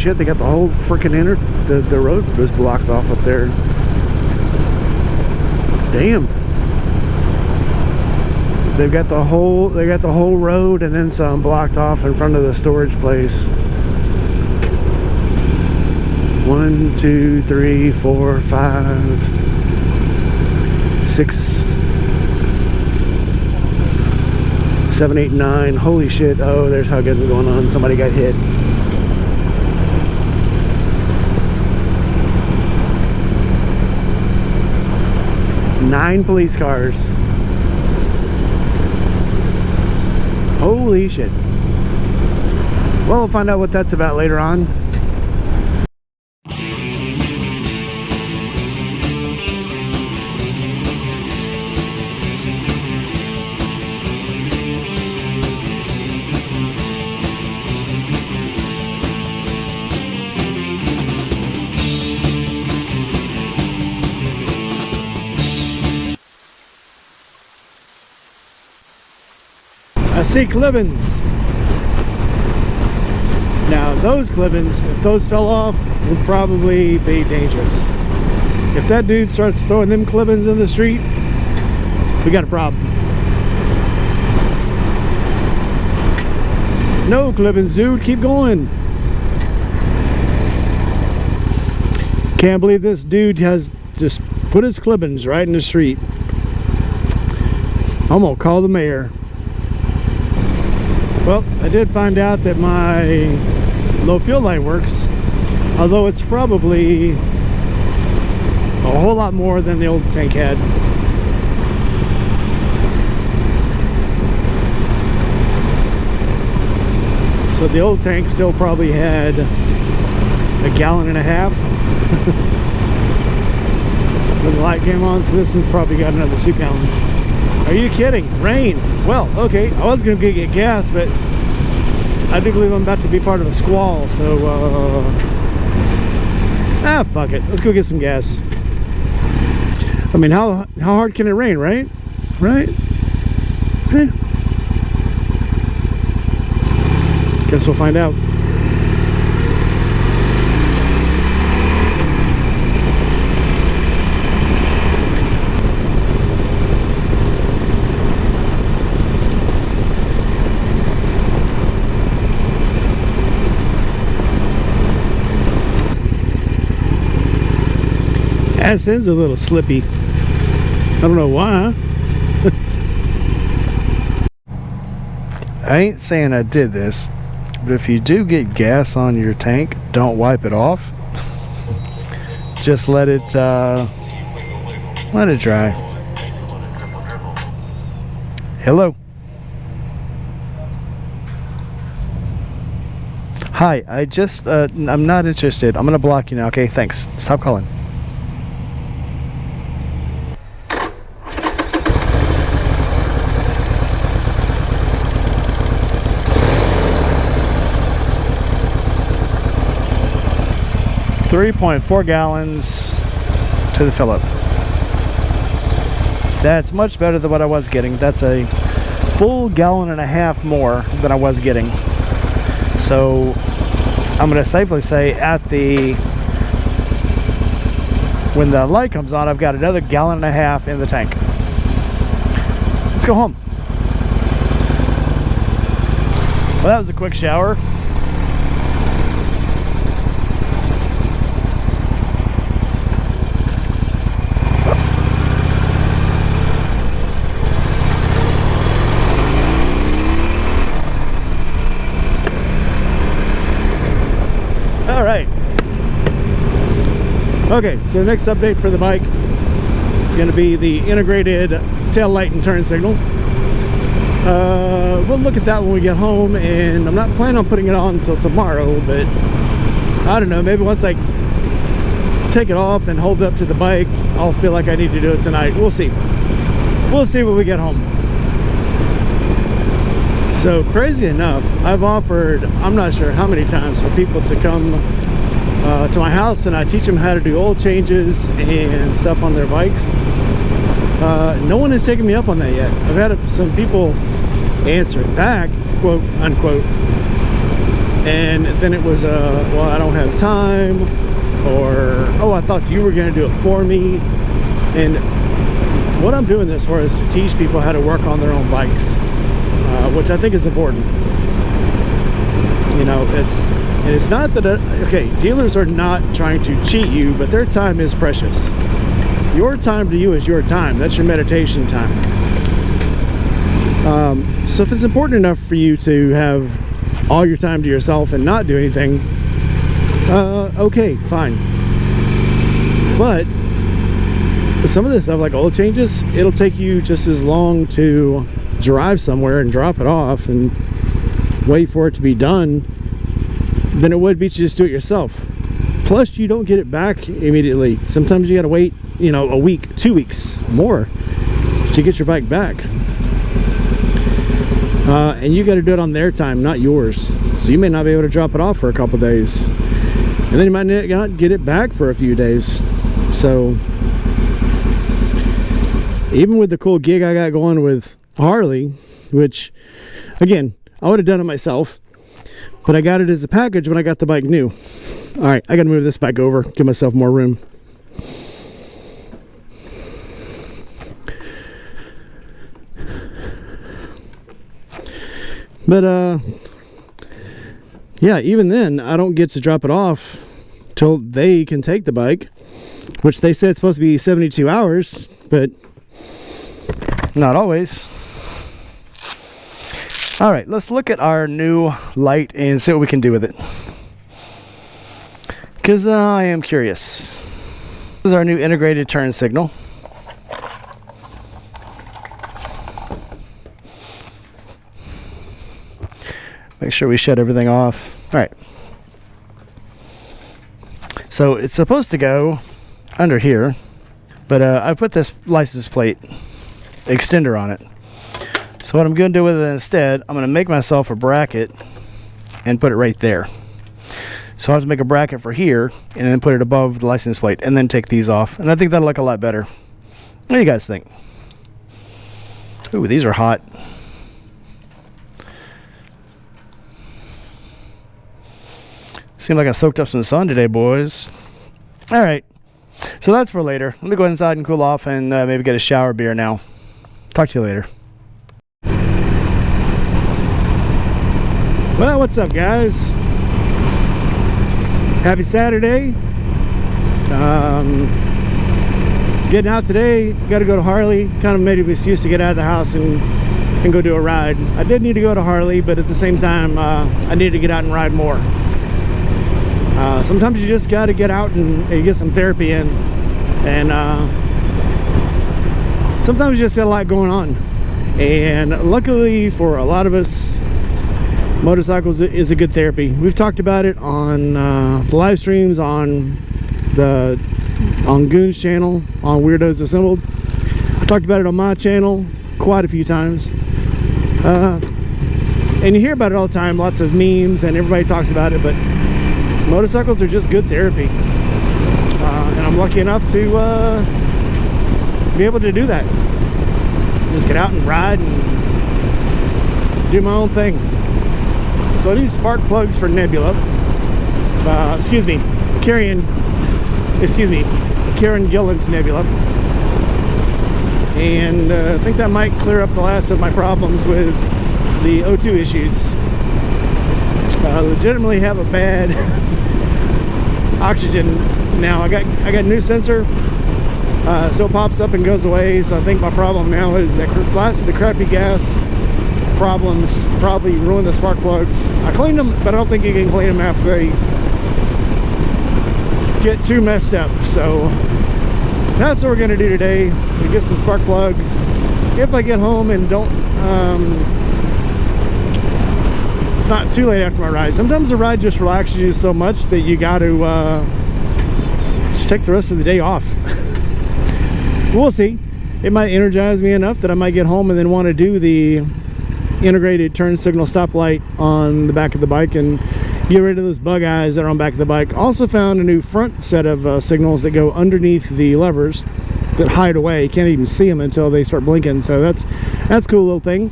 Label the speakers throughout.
Speaker 1: shit, they got the whole freaking the road was blocked off up there. Damn. They've got the whole road and then some blocked off in front of the storage place. 1, 2, 3, 4, 5, 6, 7, 8, 9. Holy shit. Oh, there's how good going on. Somebody got hit. Nine police cars. Holy shit. Well, we'll find out what that's about later on. I see clippings. Now those clippings, if those fell off, would probably be dangerous. If that dude starts throwing them clippings in the street, we got a problem. No clippings, dude, keep going. Can't believe this dude has just put his clippings right in the street. I'm gonna call the mayor. Well, I did find out that my low fuel light works, although it's probably a whole lot more than the old tank had. So the old tank still probably had a gallon and a half when the light came on, so this has probably got another 2 gallons. Are you kidding? Rain. Well, okay, I was gonna go get gas, but I do believe I'm about to be part of a squall, so fuck it, let's go get some gas. I mean, how hard can it rain, right? Guess we'll find out. This end's a little slippy. I don't know why. I ain't saying I did this, but if you do get gas on your tank, don't wipe it off. Just let it dry. Hello. Hi, I'm not interested. I'm gonna block you now, okay? Thanks. Stop calling. .4 gallons to the fill up. That's much better than what I was getting. That's a full gallon and a half more than I was getting. So I'm gonna safely say when the light comes on, I've got another gallon and a half in the tank. Let's go home. Well, that was a quick shower. Okay, so the next update for the bike is going to be the integrated tail light and turn signal. We'll look at that when we get home, and I'm not planning on putting it on until tomorrow, but I don't know, maybe once I take it off and hold it up to the bike, I'll feel like I need to do it tonight. We'll see. We'll see when we get home. So crazy enough, I've offered, I'm not sure how many times, for people to come to my house and I teach them how to do oil changes and stuff on their bikes. No one has taken me up on that yet. I've had some people answer back, quote unquote, and then it was well, I don't have time, or oh, I thought you were going to do it for me. And what I'm doing this for is to teach people how to work on their own bikes, which I think is important. You know, it's not that okay, dealers are not trying to cheat you, but their time is precious. Your time to you is your time. That's your meditation time. So if it's important enough for you to have all your time to yourself and not do anything, okay, fine. But some of this stuff, like oil changes, it'll take you just as long to drive somewhere and drop it off and wait for it to be done than it would be to just do it yourself. Plus, you don't get it back immediately. Sometimes you gotta wait, you know, a week, 2 weeks more to get your bike back. And you got to do it on their time, not yours. So you may not be able to drop it off for a couple days, and then you might not get it back for a few days. So even with the cool gig I got going with Harley, which again, I would have done it myself, but I got it as a package when I got the bike new. All right, I got to move this bike over, give myself more room. But yeah, even then I don't get to drop it off till they can take the bike, which they said it's supposed to be 72 hours, but not always. All right, let's look at our new light and see what we can do with it, because I am curious. This is our new integrated turn signal. Make sure we shut everything off. All right. So it's supposed to go under here, but I put this license plate extender on it. So what I'm going to do with it instead, I'm going to make myself a bracket and put it right there. So I'll have to make a bracket for here and then put it above the license plate and then take these off. And I think that'll look a lot better. What do you guys think? Ooh, these are hot. Seems like I soaked up some sun today, boys. All right, so that's for later. Let me go inside and cool off and maybe get a shower beer now. Talk to you later. Well, what's up, guys? Happy Saturday. Getting out today. Got to go to Harley. Kind of made an excuse to get out of the house and go do a ride. I did need to go to Harley, but at the same time, I need to get out and ride more. Sometimes you just got to get out and get some therapy in, and sometimes you just got a lot going on. And luckily for a lot of us, motorcycles is a good therapy. We've talked about it on the live streams, on Goon's channel, on Weirdos Assembled. I talked about it on my channel quite a few times, and you hear about it all the time, lots of memes, and everybody talks about it, but motorcycles are just good therapy, and I'm lucky enough to be able to do that. Just get out and ride and do my own thing. So these spark plugs for Nebula, Karen Gillen's Nebula, and I think that might clear up the last of my problems with the O2 issues. Legitimately have a bad oxygen now. I got a new sensor, so it pops up and goes away. So I think my problem now is that last of the crappy gas problems probably ruined the spark plugs. I cleaned them, but I don't think you can clean them after they get too messed up. So that's what we're gonna do today. We get some spark plugs. If I get home and don't it's not too late after my ride. Sometimes the ride just relaxes you so much that you got to just take the rest of the day off. We'll see. It might energize me enough that I might get home and then want to do the integrated turn signal stoplight on the back of the bike and get rid of those bug eyes that are on the back of the bike. Also found a new front set of signals that go underneath the levers that hide away. You can't even see them until they start blinking. So that's a cool little thing.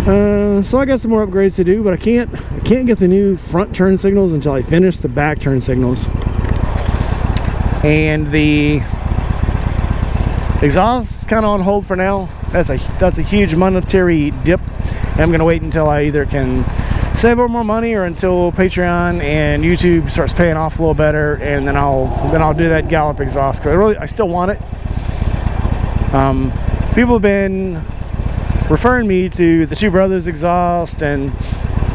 Speaker 1: So I got some more upgrades to do, but I can't get the new front turn signals until I finish the back turn signals. And the exhaust is kind of on hold for now. That's a huge monetary dip, and I'm gonna wait until I either can save up more money or until Patreon and YouTube starts paying off a little better, and then I'll do that Gallop exhaust, because I still want it. People have been referring me to the Two Brothers exhaust and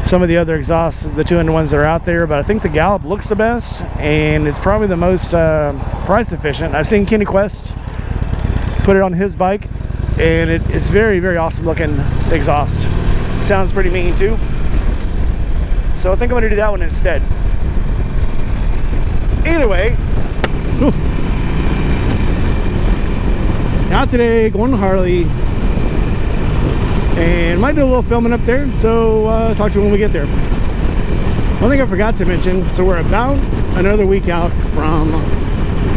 Speaker 1: some of the other exhausts, the 2-in-1s that are out there, but I think the Gallop looks the best, and it's probably the most price efficient. I've seen Kenny Quest put it on his bike, and it's very, very awesome looking exhaust. Sounds pretty mean too. So I think I'm going to do that one instead. Either way, out today, going to Harley, and might do a little filming up there, so talk to you when we get there. One thing I forgot to mention, so we're about another week out from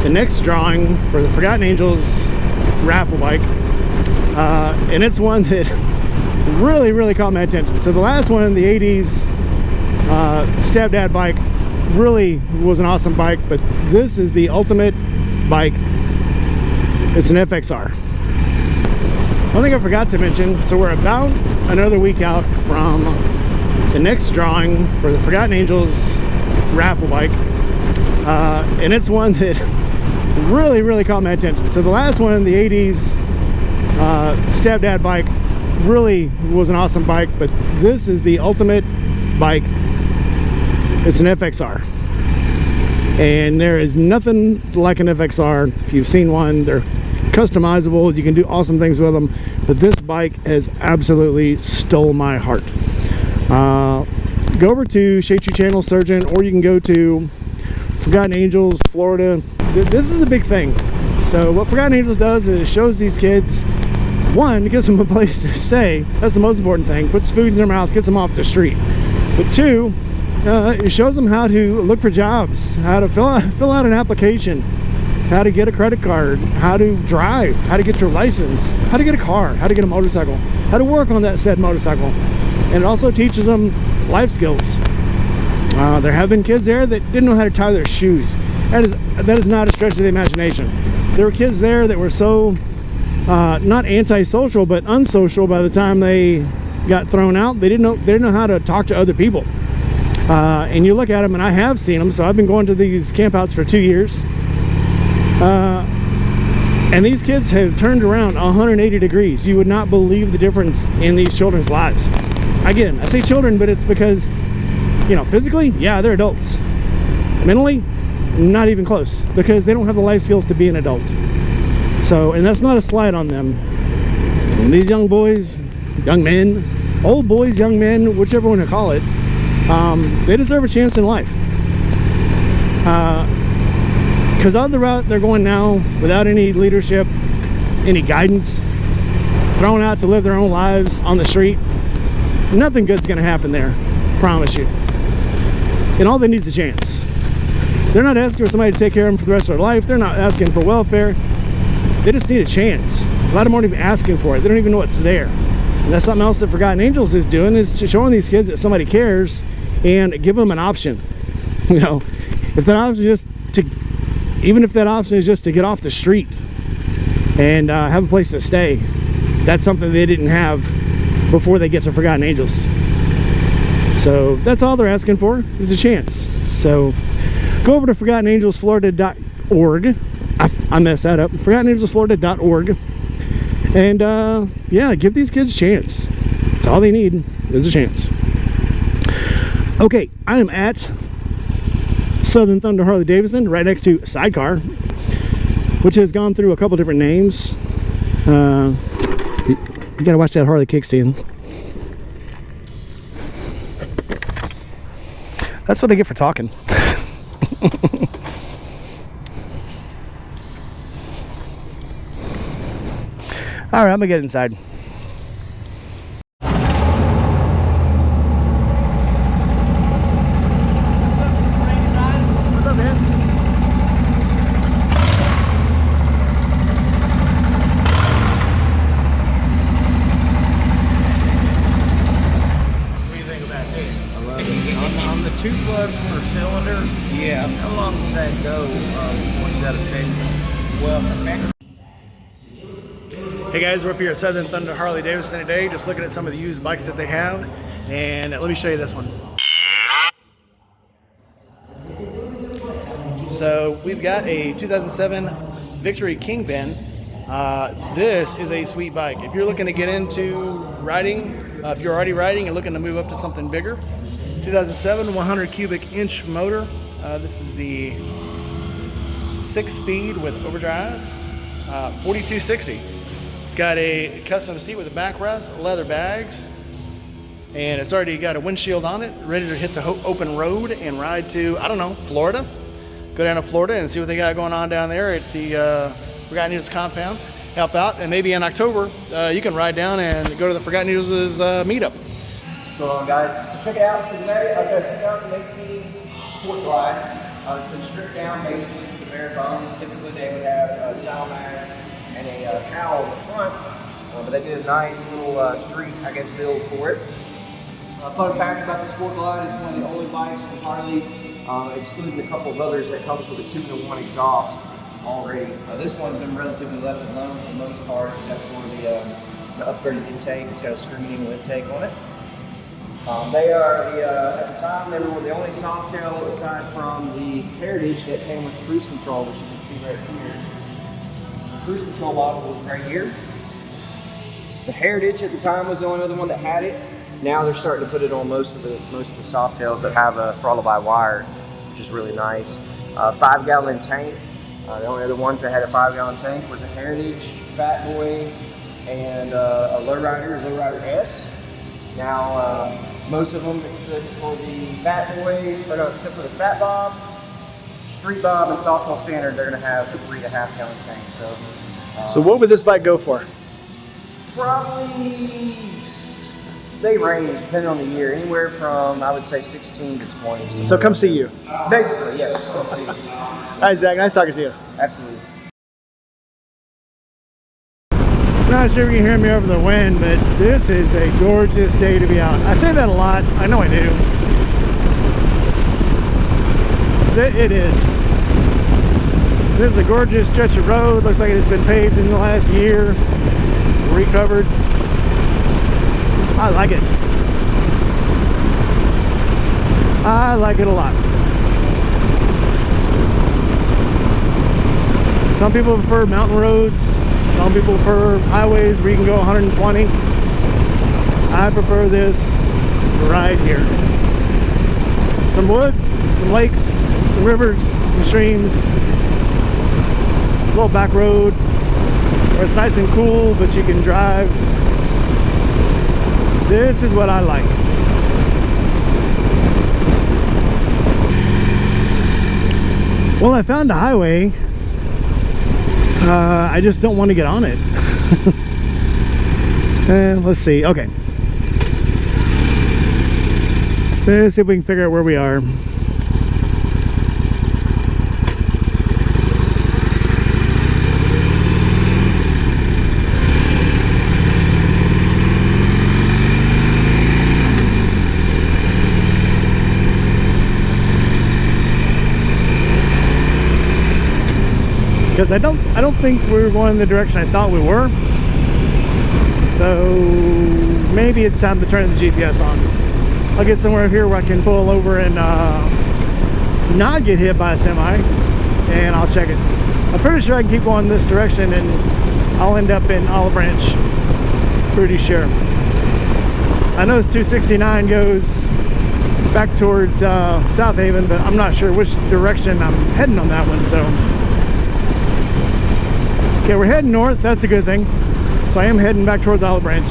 Speaker 1: the next drawing for the Forgotten Angels raffle bike, and it's one that really, really caught my attention. So the last one, the 80s stepdad bike, really was an awesome bike, but this is the ultimate bike. It's an FXR. One thing I forgot to mention, so we're about another week out from the next drawing for the Forgotten Angels raffle bike, and it's one that really, really caught my attention. So the last one, the 80s stepdad bike, really was an awesome bike, but this is the ultimate bike. It's an FXR, and there is nothing like an FXR. If you've seen one, they're customizable, you can do awesome things with them, but this bike has absolutely stole my heart. Go over to Shade Tree Channel Surgeon, or you can go to Forgotten Angels Florida. This is a big thing. So what Forgotten Angels does is it shows these kids, one, it gives them a place to stay. That's the most important thing. Puts food in their mouth, gets them off the street. But two, it shows them how to look for jobs, how to fill out an application, how to get a credit card, how to drive, how to get your license, how to get a car, how to get a motorcycle, how to work on that said motorcycle. And it also teaches them life skills. There have been kids there that didn't know how to tie their shoes. That is not a stretch of the imagination. There were kids there that were so not antisocial, but unsocial by the time they got thrown out. They didn't know how to talk to other people. And you look at them, and I have seen them, so I've been going to these campouts for 2 years. And these kids have turned around 180 degrees. You would not believe the difference in these children's lives. Again, I say children, but it's because, you know, physically, yeah, they're adults. Mentally, not even close, because they don't have the life skills to be an adult. So, and that's not a slight on them. And these young boys, young men, old boys, young men, whichever one to call it, they deserve a chance in life. Because on the route they're going now, without any leadership, any guidance, thrown out to live their own lives on the street, nothing good's going to happen there, promise you. And all they need is a chance. They're not asking for somebody to take care of them for the rest of their life. They're not asking for welfare. They just need a chance. A lot of them aren't even asking for it. They don't even know it's there. And that's something else that Forgotten Angels is doing, is showing these kids that somebody cares and give them an option. You know, if that option is just to, even if that option is just to get off the street and have a place to stay, that's something they didn't have before they get to Forgotten Angels. So that's all they're asking for, is a chance. So go over to ForgottenAngelsFlorida.org. I messed that up. ForgottenAngelsFlorida.org. And yeah, give these kids a chance. That's all they need, is a chance. Okay, I am at Southern Thunder Harley Davidson, right next to Sidecar, which has gone through a couple different names. You gotta watch that Harley kickstand. That's what I get for talking. All right, I'm gonna get inside. What's up, man?
Speaker 2: plugs per cylinder.
Speaker 3: Yeah.
Speaker 2: How long does that go before you got to change them?
Speaker 3: Well, the factory.
Speaker 1: Hey guys, we're up here at Southern Thunder Harley Davidson today, just looking at some of the used bikes that they have, and let me show you this one. So we've got a 2007 Victory Kingpin. This is a sweet bike. If you're looking to get into riding, if you're already riding and looking to move up to something bigger, 2007 100 cubic inch motor. This is the 6-speed with overdrive, 4260. It's got a custom seat with a backrest, leather bags, and it's already got a windshield on it, ready to hit the open road and ride to, I don't know, Florida. Go down to Florida and see what they got going on down there at the Forgotten Needles compound. Help out, and maybe in October, you can ride down and go to the Forgotten Needles meetup.
Speaker 3: What's going on, guys? So check it out. So today I've got a 2018 Sport Glide. It's been stripped down basically to the bare bones. Typically they would have saddle bags and a cowl in the front, but they did a nice little street, I guess, build for it. Fun fact about the Sport Glide, it's one of the only bikes from Harley, excluding a couple of others, that comes with a 2-in-1 exhaust already. This one's been relatively left alone for the most part, except for the upgraded intake. It's got a screening intake on it. They are, at the time, they were the only Softail aside from the Heritage that came with cruise control, which you can see right here. The cruise control module is right here. The Heritage at the time was the only other one that had it. Now they're starting to put it on most of the Softails that have a throttle-by-wire, which is really nice. 5-gallon tank. The only other ones that had a 5-gallon tank was a Heritage, Fat Boy, and a Lowrider S. Now, most of them, except for the Fat Boy, or no, except for the Fat Bob, Street Bob, and Softail Standard, they're going to have a 3.5-gallon tank.
Speaker 1: So what would this bike go for?
Speaker 3: Probably, they range, depending on the year, anywhere from, I would say, 16 to 20.
Speaker 1: So come see you.
Speaker 3: Basically, yes. Come see you.
Speaker 1: Hi Zach, nice talking to you.
Speaker 3: Absolutely.
Speaker 1: I'm not sure if you can hear me over the wind, but this is a gorgeous day to be out. I say that a lot. I know I do. It is. This is a gorgeous stretch of road. Looks like it's been paved in the last year. Recovered. I like it. I like it a lot. Some people prefer mountain roads. Some people prefer highways where you can go 120. I prefer this right here. Some woods, some lakes, some rivers, some streams. A little back road where it's nice and cool, but you can drive. This is what I like. Well, I found a highway. I just don't want to get on it. Let's see. Okay. Let's see if we can figure out where we are. Because I don't think we're going in the direction I thought we were. So maybe it's time to turn the GPS on. I'll get somewhere here where I can pull over and not get hit by a semi, and I'll check it. I'm pretty sure I can keep going this direction and I'll end up in Olive Branch. Pretty sure. I know this 269 goes back towards South Haven, but I'm not sure which direction I'm heading on that one. So okay, we're heading north. That's a good thing. So I am heading back towards Olive Branch.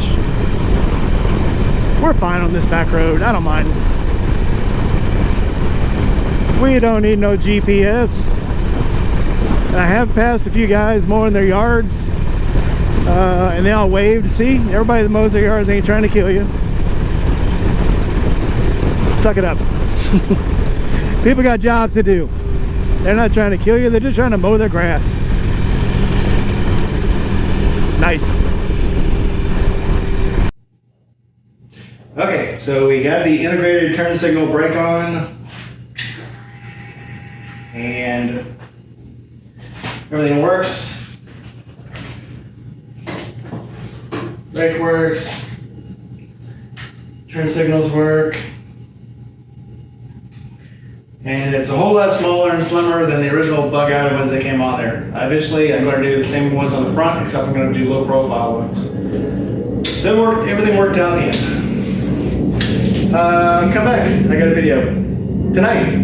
Speaker 1: We're fine on this back road. I don't mind. We don't need no GPS. And I have passed a few guys mowing their yards, and they all waved. See, everybody that mows their yards ain't trying to kill you. Suck it up. People got jobs to do. They're not trying to kill you. They're just trying to mow their grass. Nice. Okay, so we got the integrated turn signal brake on. and everything works. Brake works. Turn signals work. And it's a whole lot smaller and slimmer than the original bug-out ones that came on there. Eventually, I'm going to do the same ones on the front, except I'm going to do low-profile ones. So it worked, everything worked out in the end. Come back. I got a video tonight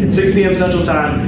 Speaker 1: at 6 p.m. Central Time.